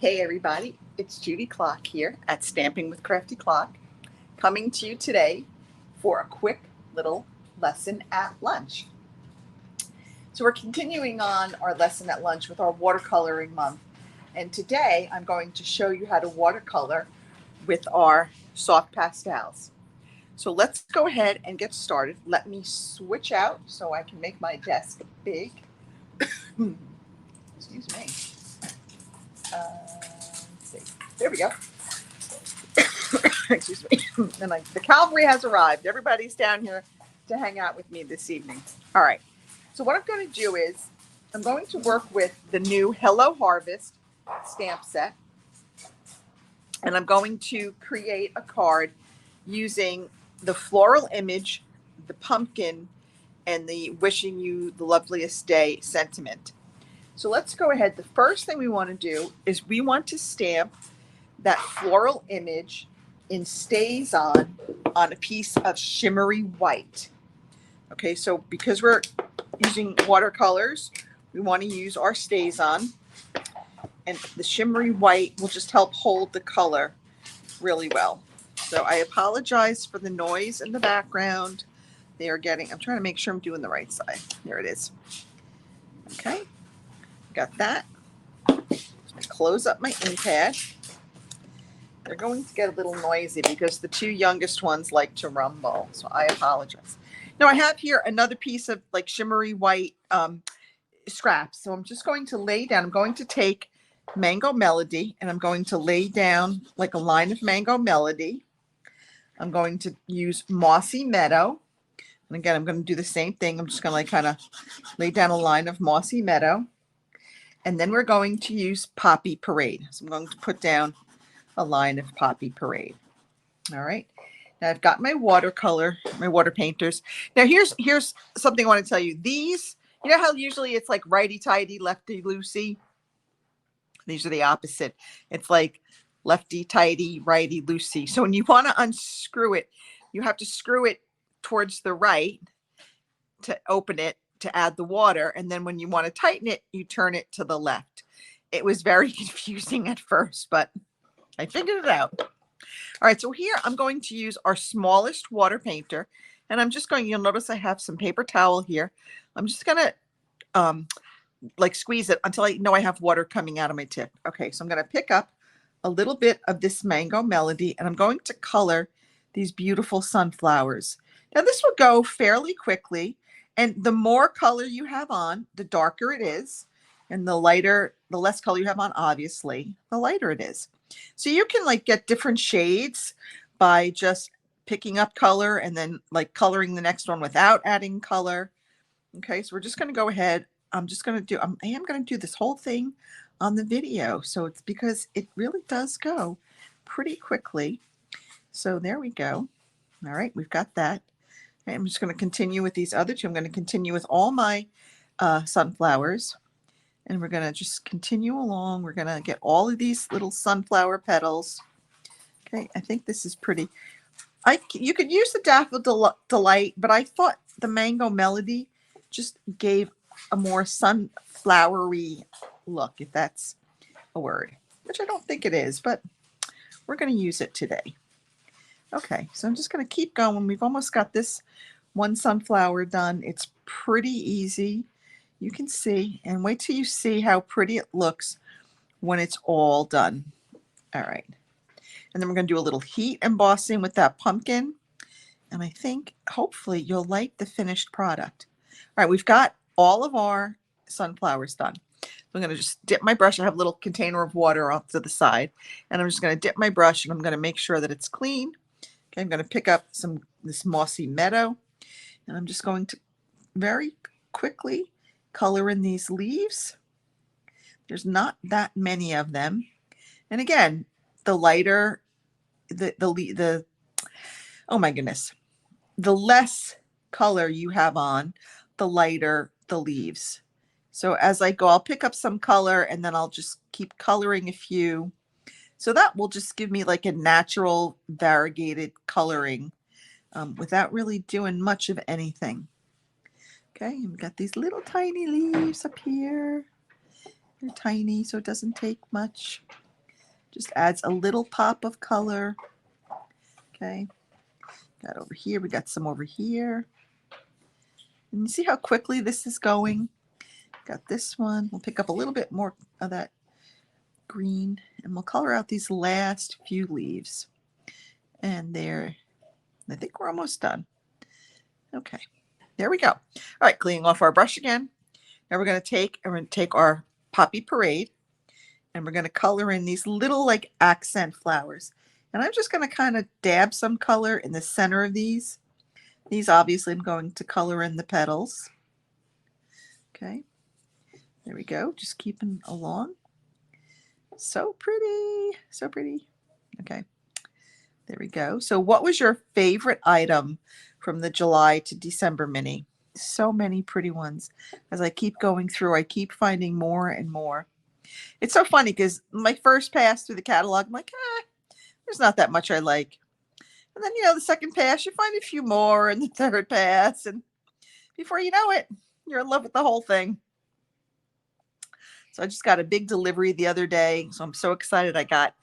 Hey everybody, it's Judy Klock here at Stamping with Crafty Klock, coming to you today for a quick little lesson at lunch. So we're continuing on our lesson at lunch with our watercoloring month, and today I'm going to show you how to watercolor with our soft pastels. So let's go ahead and get started. Let me switch out so I can make my desk big. Excuse me. Let's see. There we go. Excuse me. And the cavalry has arrived. Everybody's down here to hang out with me this evening. All right. So what I'm going to do is I'm going to work with the new Hello Harvest stamp set. And I'm going to create a card using the floral image, the pumpkin, and the wishing you the loveliest day sentiment. So let's go ahead. The first thing we want to do is we want to stamp that floral image in stays on a piece of shimmery white. Okay, so because we're using watercolors, we want to use our stays on, and the shimmery white will just help hold the color really well. So I apologize for the noise in the background. They are getting, I'm trying to make sure I'm doing the right side. There it is. Okay, got that. I close up my ink pad. They're going to get a little noisy because the two youngest ones like to rumble. So I apologize. Now I have here another piece of like shimmery white scraps. So I'm just going to lay down. I'm going to take Mango Melody and I'm going to lay down like a line of Mango Melody. I'm going to use Mossy Meadow. And again, I'm going to do the same thing. I'm just going to like kind of lay down a line of Mossy Meadow. And then we're going to use Poppy Parade. So I'm going to put down a line of Poppy Parade. All right. Now I've got my watercolor, my water painters. Now here's something I want to tell you. These, you know how usually it's like righty-tighty, lefty-loosey? These are the opposite. It's like lefty-tighty, righty-loosey. So when you want to unscrew it, you have to screw it towards the right to open it, to add the water. And then when you want to tighten it, you turn it to the left. It was very confusing at first, but I figured it out. All right, so here I'm going to use our smallest water painter, and I'm just going, you'll notice I have some paper towel here. I'm just going to like squeeze it until I know I have water coming out of my tip. Okay, so I'm going to pick up a little bit of this Mango Melody, and I'm going to color these beautiful sunflowers. Now this will go fairly quickly, and the more color you have on, the darker it is, and the lighter, the less color you have on, obviously, the lighter it is. So you can like get different shades by just picking up color and then like coloring the next one without adding color. Okay, so we're just going to go ahead. I'm just going to do, I am going to do this whole thing on the video. So it's because it really does go pretty quickly. So there we go. All right, we've got that. Okay, I'm just going to continue with these other two. I'm going to continue with all my sunflowers. And we're going to just continue along. We're going to get all of these little sunflower petals. Okay, I think this is pretty. You could use the Daffodil Delight, but I thought the Mango Melody just gave a more sunflowery look, if that's a word, which I don't think it is, but we're going to use it today. Okay, so I'm just going to keep going. We've almost got this one sunflower done. It's pretty easy. You can see, and wait till you see how pretty it looks when it's all done. All right. And then we're going to do a little heat embossing with that pumpkin. And I think hopefully you'll like the finished product. All right, we've got all of our sunflowers done. So I'm going to just dip my brush. I have a little container of water off to the side. And I'm just going to dip my brush and I'm going to make sure that it's clean. Okay, I'm going to pick up this Mossy Meadow. And I'm just going to very quickly color in these leaves. There's not that many of them. And again, the lighter, oh my goodness, the less color you have on, the lighter the leaves. So as I go, I'll pick up some color and then I'll just keep coloring a few. So that will just give me like a natural variegated coloring without really doing much of anything. Okay, we've got these little tiny leaves up here. They're tiny, so it doesn't take much. Just adds a little pop of color. Okay, got over here, we got some over here. And you see how quickly this is going? Got this one. We'll pick up a little bit more of that green and we'll color out these last few leaves. And there, I think we're almost done. Okay, there we go. All right, cleaning off our brush again. Now we're going to take our Poppy Parade and we're going to color in these little like accent flowers. And I'm just going to kind of dab some color in the center of these. These obviously I'm going to color in the petals. Okay, there we go. Just keeping along. So pretty, so pretty. Okay, there we go. So what was your favorite item from the July to December mini? So many pretty ones. As I keep going through, I keep finding more and more. It's so funny because my first pass through the catalog, I'm like, there's not that much I like. And then, the second pass, you find a few more, and the third pass, and before you know it, you're in love with the whole thing. So I just got a big delivery the other day, so I'm so excited. I got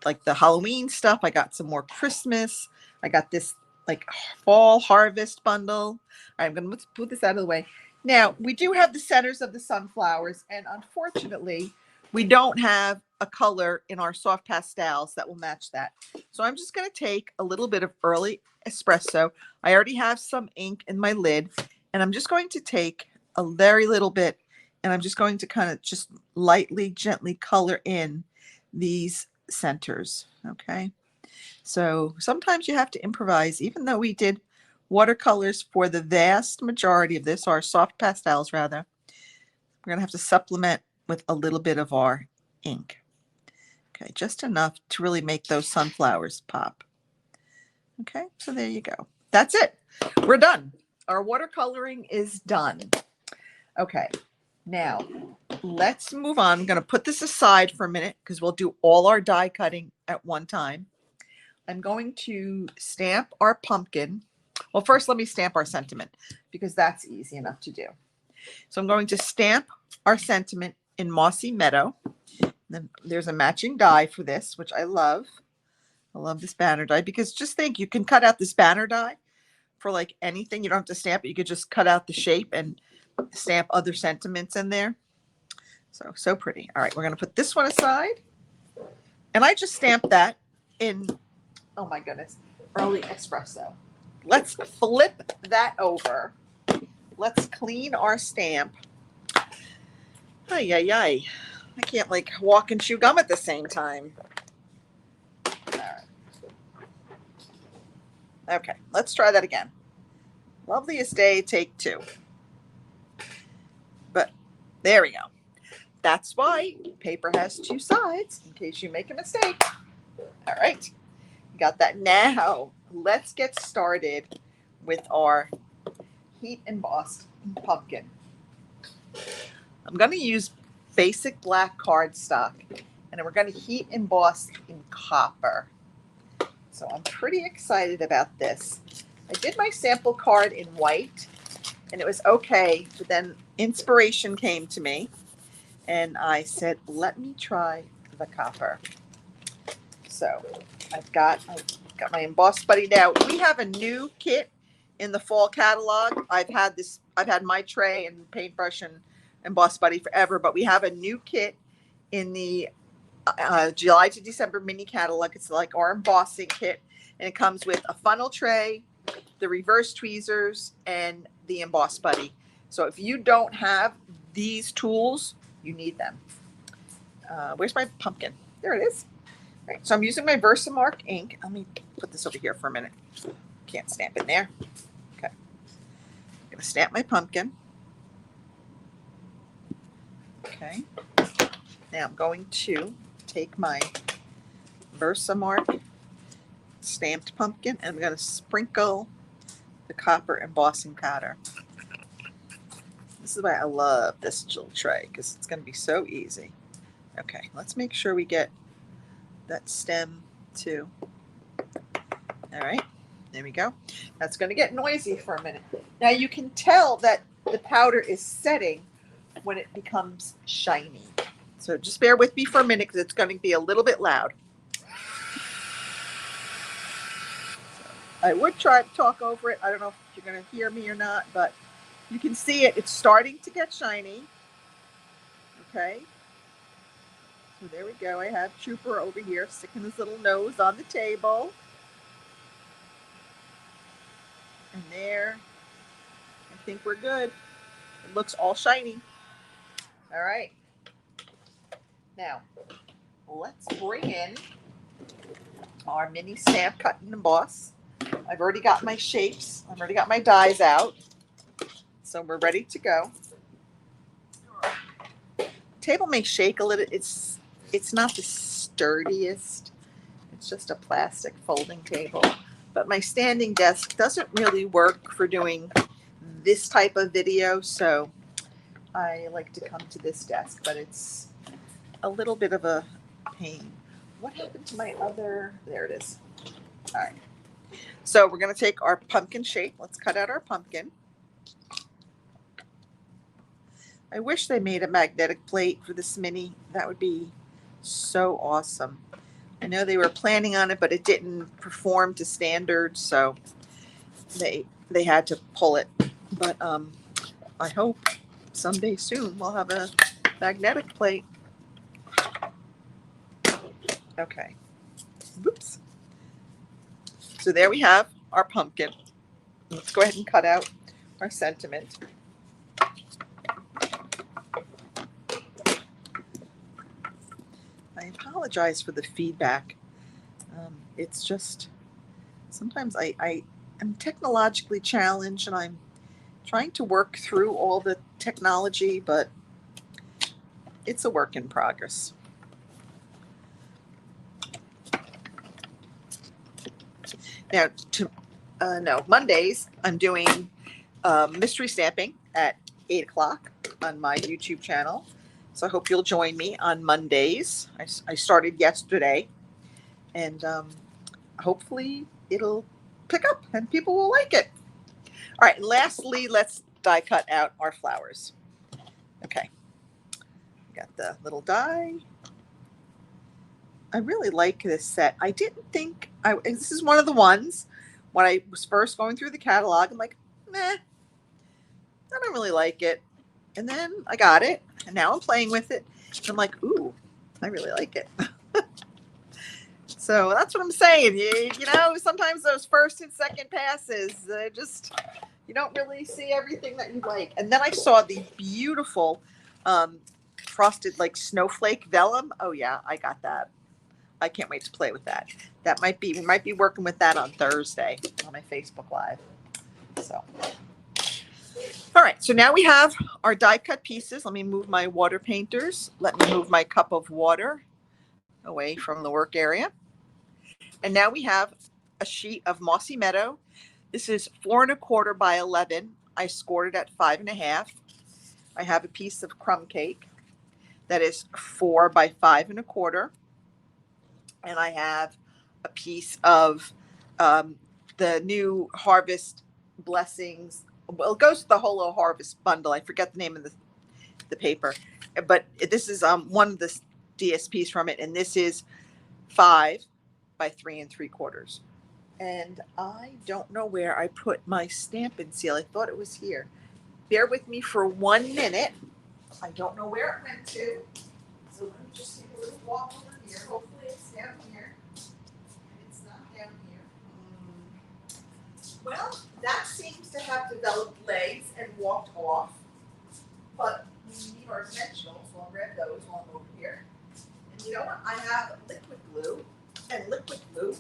like the Halloween stuff. I got some more Christmas. I got this like fall harvest bundle. All right, I'm going to put this out of the way. Now, we do have the centers of the sunflowers, and unfortunately, we don't have a color in our soft pastels that will match that. So I'm just going to take a little bit of early espresso. I already have some ink in my lid, and I'm just going to take a very little bit, and I'm just going to kind of just lightly, gently color in these centers. Okay. So sometimes you have to improvise, even though we did watercolors for the vast majority of this, or soft pastels rather. We're going to have to supplement with a little bit of our ink. Okay, just enough to really make those sunflowers pop. Okay, so there you go. That's it. We're done. Our watercoloring is done. Okay, now let's move on. I'm going to put this aside for a minute because we'll do all our die cutting at one time. I'm going to stamp our pumpkin. Well, first let me stamp our sentiment because that's easy enough to do. So I'm going to stamp our sentiment in Mossy Meadow. Then there's a matching die for this, which I love. I love this banner die because just think, you can cut out this banner die for like anything. You don't have to stamp it. You could just cut out the shape and stamp other sentiments in there. So pretty. All right, we're going to put this one aside. And I just stamped that in, oh my goodness, early espresso. Let's flip that over. Let's clean our stamp. Ay, ay, ay. I can't like walk and chew gum at the same time. All right. Okay, let's try that again. Loveliest day, take 2. But there we go. That's why paper has 2 sides, in case you make a mistake. All right, got that. Now let's get started with our heat embossed pumpkin. I'm going to use basic black cardstock, and we're going to heat emboss in copper. So I'm pretty excited about this. I did my sample card in white, and it was okay, but then inspiration came to me, and I said, let me try the copper. So I've got my embossed buddy now. We have a new kit in the fall catalog. I've had my tray and paintbrush and embossed buddy forever, but we have a new kit in the July to December mini catalog. It's like our embossing kit, and it comes with a funnel tray, the reverse tweezers, and the embossed buddy. So if you don't have these tools, you need them. Where's my pumpkin? There it is. All right, so I'm using my Versamark ink. Let me put this over here for a minute. Can't stamp it there. Okay. I'm going to stamp my pumpkin. Okay. Now I'm going to take my Versamark stamped pumpkin and I'm going to sprinkle the copper embossing powder. This is why I love this little tray, because it's going to be so easy. Okay, let's make sure we get that stem too. All right, there we go. That's going to get noisy for a minute. Now you can tell that the powder is setting when it becomes shiny. So just bear with me for a minute because it's going to be a little bit loud. I would try to talk over it. I don't know if you're going to hear me or not, but you can see it. It's starting to get shiny. Okay. So there we go. I have Trooper over here sticking his little nose on the table. And there, I think we're good. It looks all shiny. All right. Now, let's bring in our mini stamp cut and emboss. I've already got my shapes. I've already got my dies out. So we're ready to go. Table may shake a little. It's not the sturdiest. It's just a plastic folding table. But my standing desk doesn't really work for doing this type of video, so I like to come to this desk, but it's a little bit of a pain. What happened to my other? There it is. All right. So we're going to take our pumpkin shape. Let's cut out our pumpkin. I wish they made a magnetic plate for this mini. That would be so awesome. I know they were planning on it, but it didn't perform to standards, so they had to pull it. But I hope someday soon we'll have a magnetic plate. Okay. Whoops. So there we have our pumpkin. Let's go ahead and cut out our sentiment. I apologize for the feedback. It's just sometimes I am technologically challenged and I'm trying to work through all the technology, but it's a work in progress. Now, Mondays, I'm doing mystery stamping at 8 o'clock on my YouTube channel. So I hope you'll join me on Mondays. I started yesterday, and hopefully it'll pick up and people will like it. All right, and lastly, let's die cut out our flowers. Okay, got the little die. I really like this set. I didn't think, this is one of the ones, when I was first going through the catalog, I'm like, meh, I don't really like it. And then I got it, and now I'm playing with it. And I'm like, ooh, I really like it. So that's what I'm saying. You know, sometimes those first and second passes, you don't really see everything that you like. And then I saw the beautiful frosted like snowflake vellum. Oh yeah, I got that. I can't wait to play with that. We might be working with that on Thursday on my Facebook Live. So, all right. So now we have our die cut pieces. Let me move my water painters. Let me move my cup of water away from the work area. And now we have a sheet of Mossy Meadow. This is 4 1/4 by 11. I scored it at 5 1/2. I have a piece of crumb cake that is 4 by 5 1/4. And I have a piece of the new Harvest Blessings. Well, it goes to the Holo Harvest bundle. I forget the name of the paper, but this is one of the DSPs from it, and this is 5 by 3 3/4. And I don't know where I put my Stampin' seal. I thought it was here. Bear with me for 1 minute. I don't know where it went to. So let me just take a little walk over here. Hopefully it's down here. And it's not down here. Well, that seems to have developed legs and walked off. But we need our dimensionals. So I'll grab those while I'm over here. And you know what? I have liquid glue. And liquid glue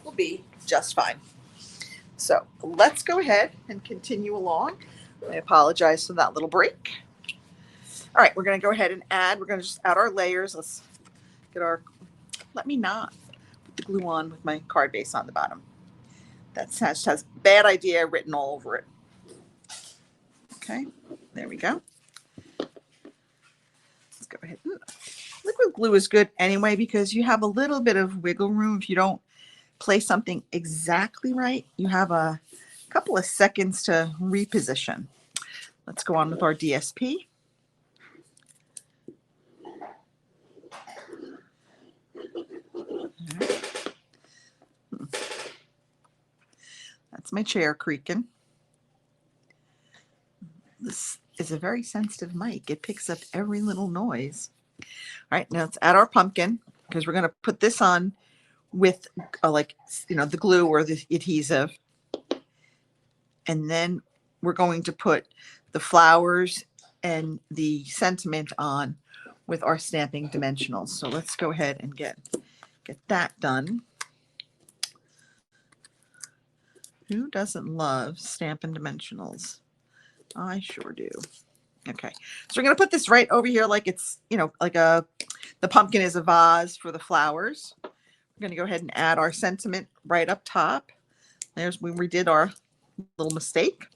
will be just fine. So let's go ahead and continue along. I apologize for that little break. All right, we're going to go ahead and we're going to just add our layers. Let's get let me not put the glue on with my card base on the bottom. That has bad idea written all over it. Okay, there we go. Let's go ahead. Liquid glue is good anyway because you have a little bit of wiggle room. If you don't place something exactly right, you have a couple of seconds to reposition. Let's go on with our DSP. That's my chair creaking. This is a very sensitive mic. It picks up every little noise. All right, now let's add our pumpkin because we're going to put this on with like, the glue or the adhesive. And then we're going to put the flowers and the sentiment on with our stamping dimensionals. So let's go ahead and get that done. Who doesn't love Stampin' Dimensionals? I sure do. Okay, so we're going to put this right over here like it's, like the pumpkin is a vase for the flowers. We're going to go ahead and add our sentiment right up top. There's when we did our little mistake.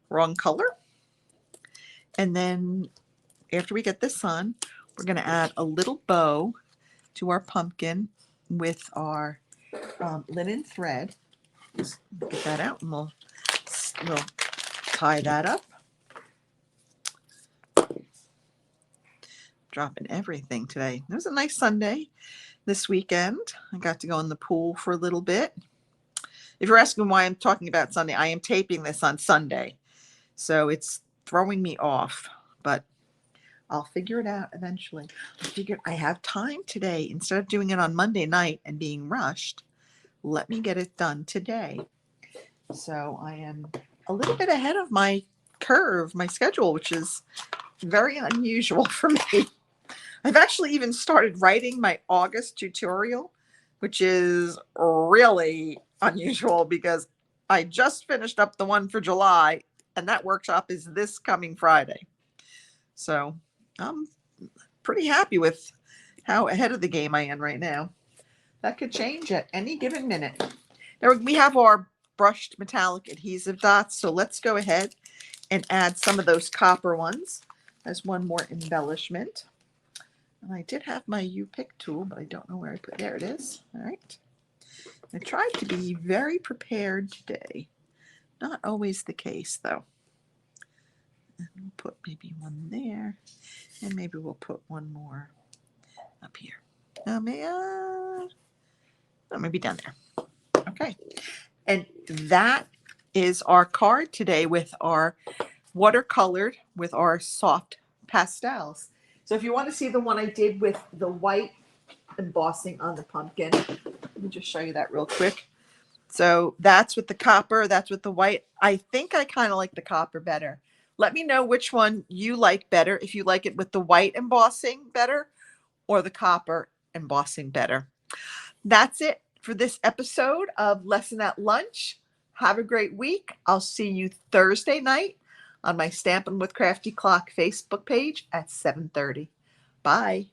Wrong color. And then after we get this on, we're going to add a little bow to our pumpkin with our linen thread. Just get that out and we'll tie that up. Dropping everything today. It was a nice Sunday this weekend. I got to go in the pool for a little bit. If you're asking why I'm talking about Sunday, I am taping this on Sunday. So it's throwing me off, but I'll figure it out eventually. I figured I have time today. Instead of doing it on Monday night and being rushed, let me get it done today. So I am a little bit ahead of my curve, my schedule, which is very unusual for me. I've actually even started writing my August tutorial, which is really unusual because I just finished up the one for July, and that workshop is this coming Friday. So I'm pretty happy with how ahead of the game I am right now. That could change at any given minute. Now we have our brushed metallic adhesive dots, so let's go ahead and add some of those copper ones as one more embellishment. And I did have my U-pick tool, but I don't know where I put it. There it is. All right. I tried to be very prepared today. Not always the case, though. And we'll put maybe one there, and maybe we'll put one more up here. Maybe down there. Okay. And that is our card today with our watercolored with our soft pastels. So if you want to see the one I did with the white embossing on the pumpkin, let me just show you that real quick. So that's with the copper, that's with the white. I think I kind of like the copper better. Let me know which one you like better, if you like it with the white embossing better or the copper embossing better. That's it for this episode of Lesson at Lunch. Have a great week. I'll see you Thursday night on my Stampin' with Crafty Klock Facebook page at 7:30. Bye.